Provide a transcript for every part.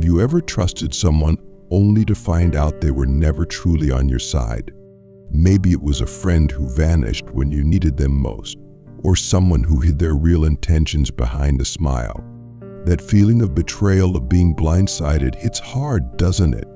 Have you ever trusted someone only to find out they were never truly on your side? Maybe it was a friend who vanished when you needed them most, or someone who hid their real intentions behind a smile. That feeling of betrayal, of being blindsided, hits hard, doesn't it?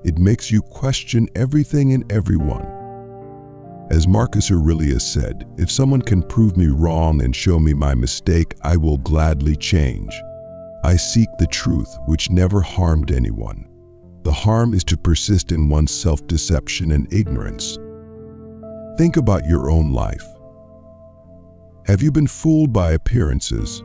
It makes you question everything and everyone. As Marcus Aurelius said, if someone can prove me wrong and show me my mistake, I will gladly change. I seek the truth, which never harmed anyone. The harm is to persist in one's self-deception and ignorance. Think about your own life. Have you been fooled by appearances?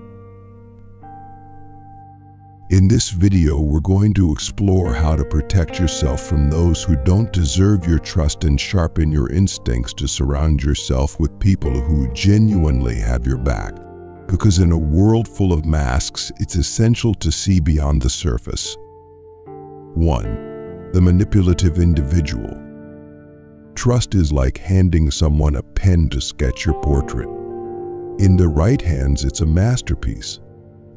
In this video, we're going to explore how to protect yourself from those who don't deserve your trust and sharpen your instincts to surround yourself with people who genuinely have your back. Because in a world full of masks, it's essential to see beyond the surface. 1. The manipulative individual. Trust is like handing someone a pen to sketch your portrait. In the right hands, it's a masterpiece.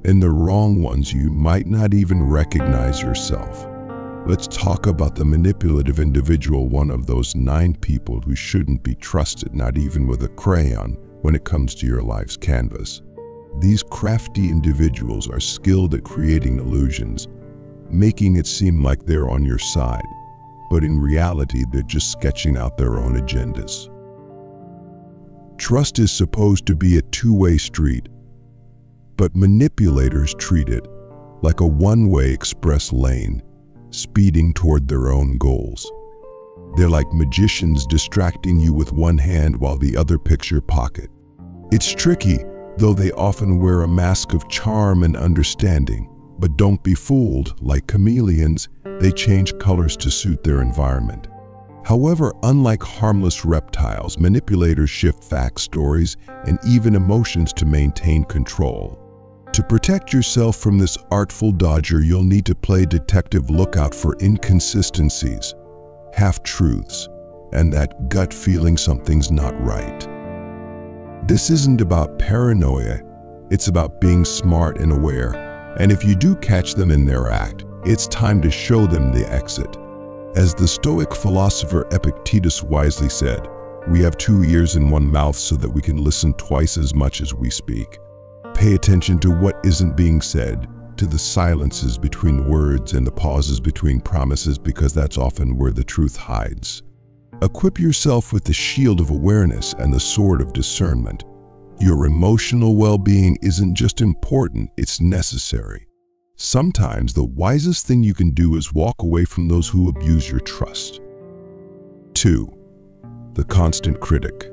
In the wrong ones, you might not even recognize yourself. Let's talk about the manipulative individual, one of those 9 people who shouldn't be trusted, not even with a crayon, when it comes to your life's canvas. These crafty individuals are skilled at creating illusions, making it seem like they're on your side, but in reality, they're just sketching out their own agendas. Trust is supposed to be a two-way street, but manipulators treat it like a one-way express lane, speeding toward their own goals. They're like magicians distracting you with one hand while the other picks your pocket. It's tricky, though they often wear a mask of charm and understanding. But don't be fooled, like chameleons, they change colors to suit their environment. However, unlike harmless reptiles, manipulators shift facts, stories, and even emotions to maintain control. To protect yourself from this artful dodger, you'll need to play detective, look out for inconsistencies, half-truths, and that gut feeling something's not right. This isn't about paranoia, it's about being smart and aware. And if you do catch them in their act, it's time to show them the exit. As the Stoic philosopher Epictetus wisely said, we have 2 ears and 1 mouth so that we can listen twice as much as we speak. Pay attention to what isn't being said, to the silences between words and the pauses between promises, because that's often where the truth hides. Equip yourself with the shield of awareness and the sword of discernment. Your emotional well-being isn't just important, it's necessary. Sometimes the wisest thing you can do is walk away from those who abuse your trust. 2. The constant critic.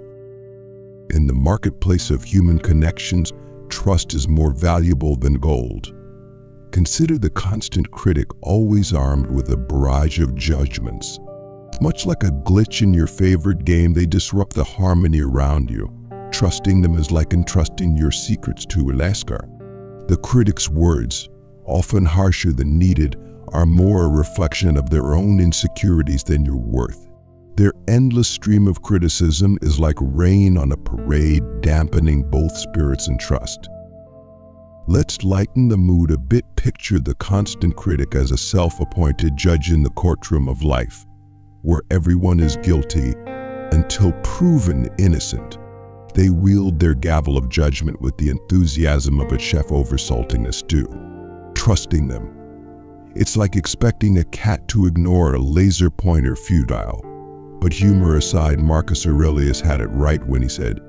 In the marketplace of human connections, trust is more valuable than gold. Consider the constant critic, always armed with a barrage of judgments. Much like a glitch in your favorite game, they disrupt the harmony around you. Trusting them is like entrusting your secrets to a lascar. The critic's words, often harsher than needed, are more a reflection of their own insecurities than your worth. Their endless stream of criticism is like rain on a parade, dampening both spirits and trust. Let's lighten the mood a bit. Picture the constant critic as a self-appointed judge in the courtroom of life, where everyone is guilty until proven innocent. They wield their gavel of judgment with the enthusiasm of a chef over salting a stew. Trusting them, it's like expecting a cat to ignore a laser pointer, futile. But humor aside, Marcus Aurelius had it right when he said,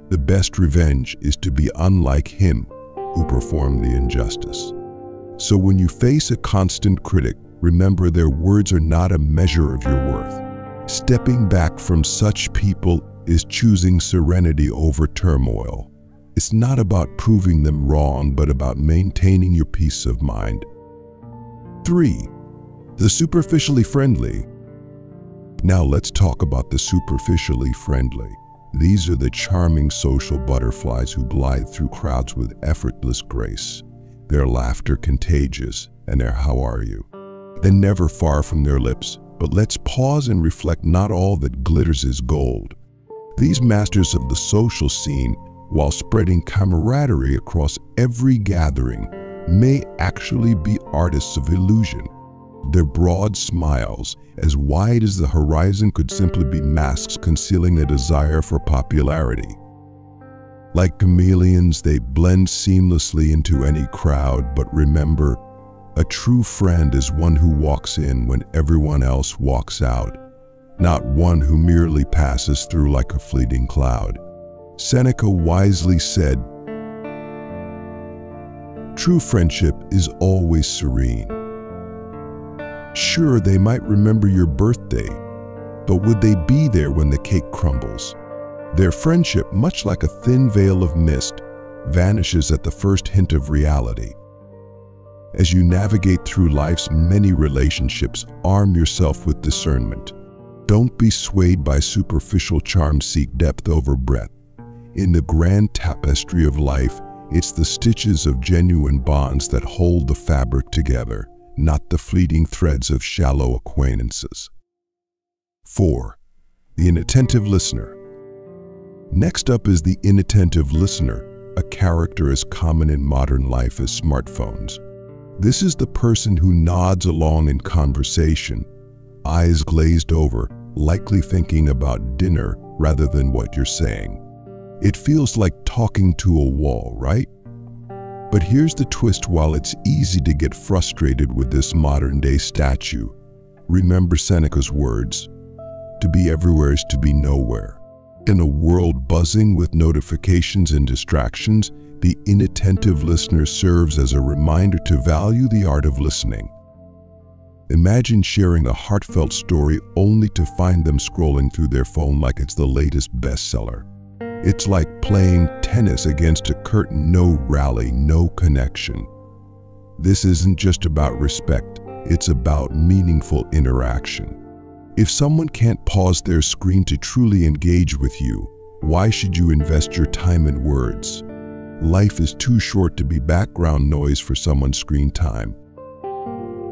"The best revenge is to be unlike him who performed the injustice." So when you face a constant critic, remember their words are not a measure of your worth. Stepping back from such people is choosing serenity over turmoil. It's not about proving them wrong, but about maintaining your peace of mind. 3. The superficially friendly. Now let's talk about the superficially friendly. These are the charming social butterflies who glide through crowds with effortless grace. Their laughter contagious, and their "how are you?" then never far from their lips. But let's pause and reflect, not all that glitters is gold. These masters of the social scene, while spreading camaraderie across every gathering, may actually be artists of illusion. Their broad smiles, as wide as the horizon, could simply be masks concealing a desire for popularity. Like chameleons, they blend seamlessly into any crowd, but remember, a true friend is one who walks in when everyone else walks out, not one who merely passes through like a fleeting cloud. Seneca wisely said, "True friendship is always serene." Sure, they might remember your birthday, but would they be there when the cake crumbles? Their friendship, much like a thin veil of mist, vanishes at the first hint of reality. As you navigate through life's many relationships, arm yourself with discernment. Don't be swayed by superficial charm, seek depth over breadth. In the grand tapestry of life, it's the stitches of genuine bonds that hold the fabric together, not the fleeting threads of shallow acquaintances. 4. The inattentive listener. Next up is the inattentive listener, a character as common in modern life as smartphones. This is the person who nods along in conversation, eyes glazed over, likely thinking about dinner rather than what you're saying. It feels like talking to a wall, right? But here's the twist: while it's easy to get frustrated with this modern-day statue, remember Seneca's words, "To be everywhere is to be nowhere." In a world buzzing with notifications and distractions, the inattentive listener serves as a reminder to value the art of listening. Imagine sharing a heartfelt story only to find them scrolling through their phone like it's the latest bestseller. It's like playing tennis against a curtain, no rally, no connection. This isn't just about respect, it's about meaningful interaction. If someone can't pause their screen to truly engage with you, why should you invest your time in words? Life is too short to be background noise for someone's screen time.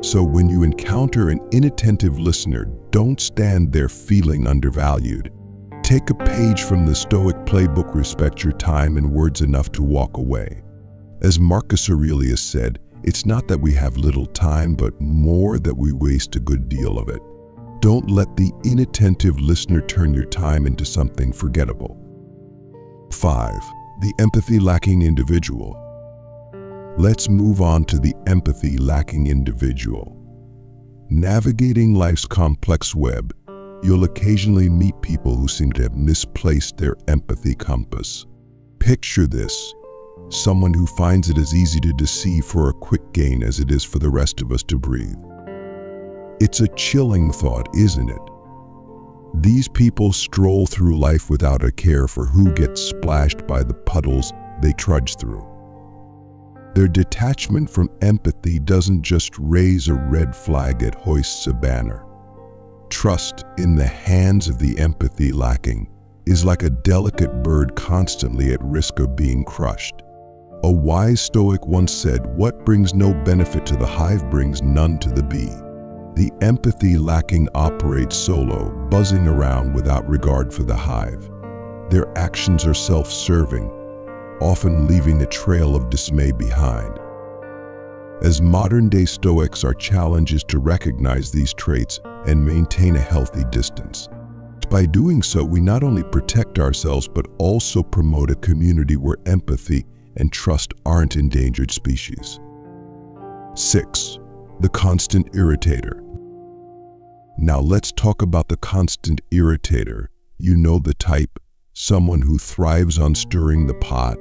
So when you encounter an inattentive listener, don't stand there feeling undervalued. Take a page from the Stoic playbook: respect your time and words enough to walk away. As Marcus Aurelius said, it's not that we have little time, but more that we waste a good deal of it. Don't let the inattentive listener turn your time into something forgettable. 5. The empathy-lacking individual. Let's move on to the empathy-lacking individual. Navigating life's complex web, you'll occasionally meet people who seem to have misplaced their empathy compass. Picture this: someone who finds it as easy to deceive for a quick gain as it is for the rest of us to breathe. It's a chilling thought, isn't it? These people stroll through life without a care for who gets splashed by the puddles they trudge through. Their detachment from empathy doesn't just raise a red flag, it hoists a banner. Trust in the hands of the empathy lacking is like a delicate bird constantly at risk of being crushed. A wise Stoic once said, "What brings no benefit to the hive brings none to the bee." The empathy lacking operates solo, buzzing around without regard for the hive. Their actions are self-serving, often leaving a trail of dismay behind. As modern-day Stoics, our challenge is to recognize these traits and maintain a healthy distance. By doing so, we not only protect ourselves, but also promote a community where empathy and trust aren't endangered species. 6. The constant irritator. Now let's talk about the constant irritator. You know the type, someone who thrives on stirring the pot,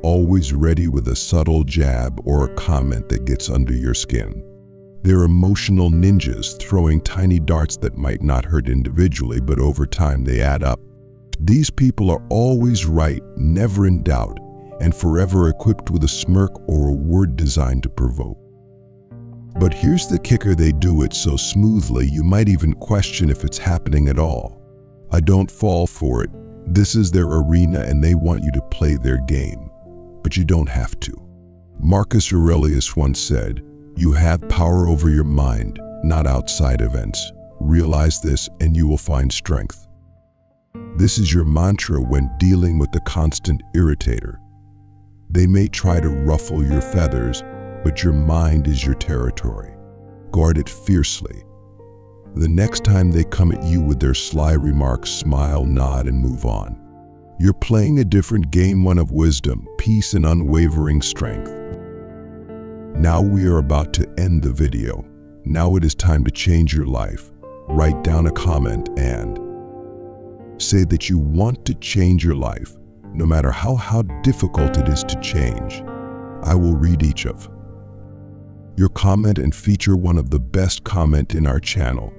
always ready with a subtle jab or a comment that gets under your skin. They're emotional ninjas, throwing tiny darts that might not hurt individually, but over time they add up. These people are always right, never in doubt, and forever equipped with a smirk or a word designed to provoke. But here's the kicker: they do it so smoothly you might even question if it's happening at all. I don't fall for it. This is their arena and they want you to play their game. But you don't have to. Marcus Aurelius once said, "You have power over your mind, not outside events. Realize this and you will find strength." This is your mantra when dealing with the constant irritator. They may try to ruffle your feathers, but your mind is your territory. Guard it fiercely. The next time they come at you with their sly remarks, smile, nod, and move on. You're playing a different game, one of wisdom, peace, and unwavering strength. Now we are about to end the video. Now it is time to change your life. Write down a comment and say that you want to change your life, no matter how difficult it is to change. I will read each of your comment and feature one of the best comment in our channel.